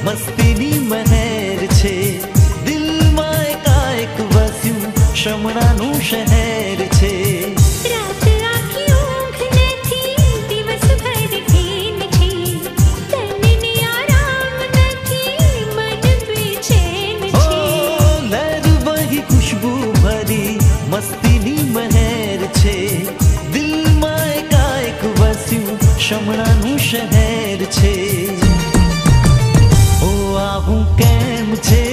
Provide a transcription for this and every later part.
મસ્તીની મહેર છે, દિલમાં એકાએક વસ્યું શમણાનું શહેર છે. રાત આખી ઊંઘ નથી, દિવસ ભર ઘેન છે, તનને આરામ નથી, મન બેચેન છે. લહેર વહી ખુશ્બુ ભરી મસ્તીની મહેર છે, દિલમાં એકાએક વસ્યું શમણાનું શહેર છે. ઓ આવું કેમ છે,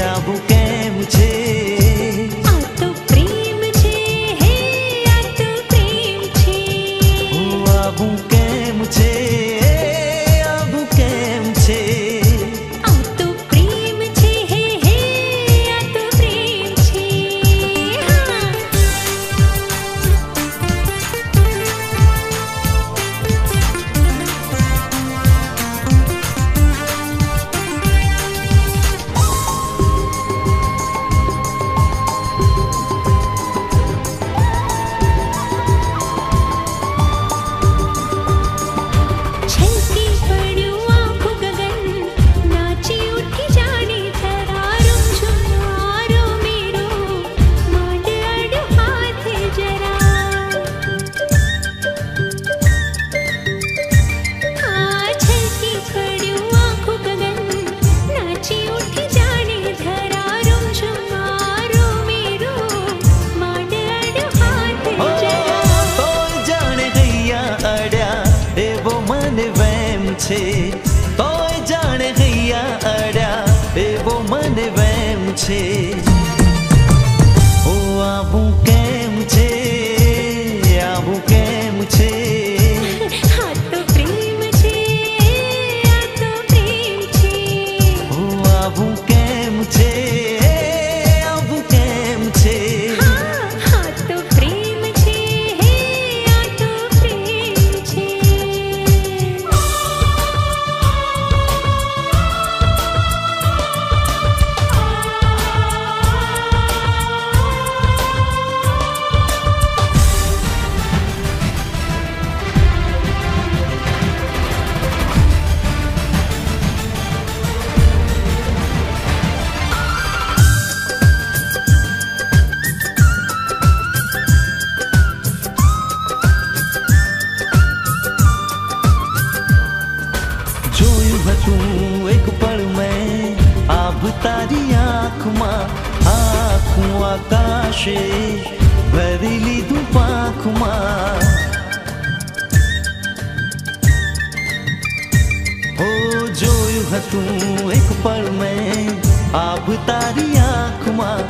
આવું કેમ છે? આ તો પ્રેમ છે, હે આ તો પ્રેમ છે. ઓ આવું કેમ છે, આવું કેમ છે? આ તો પ્રેમ છે, હે આ તો પ્રેમ છે. છલકી પડ્યું આખું ગગન, નાચી ઉઠી જાણે ધરારો, ઝુમારો મેરો માંડ અડ હાથ જરા. છલકી પડ્યું આખું ગગન, નાચી ઉઠી જાણે ધરારો, ઝુમારો મેરો માંડ અડ હાથ જરા. તોય જાણે હૈયા અડ્યા એવો મને વેમ છે, તોય જાણે હૈયા અડ્યા એવો મને વેમ છે. ઓ આવું કેમ છે, આવું કેમ છે? આ તો પ્રેમ છે, આ તો પ્રેમ છે. ઓ આવું કેમ છે, આવું કેમ છે? આ તો પ્રેમ છે, આ તો પ્રેમ છે. જોયું હતું એક પળ મેં આભ તારી આંખમાં, આખું આકાશે ભરી લીધું પાંખમાં. ઓ જોયું હતું એક પળ મેં આભ તારી આંખમાં,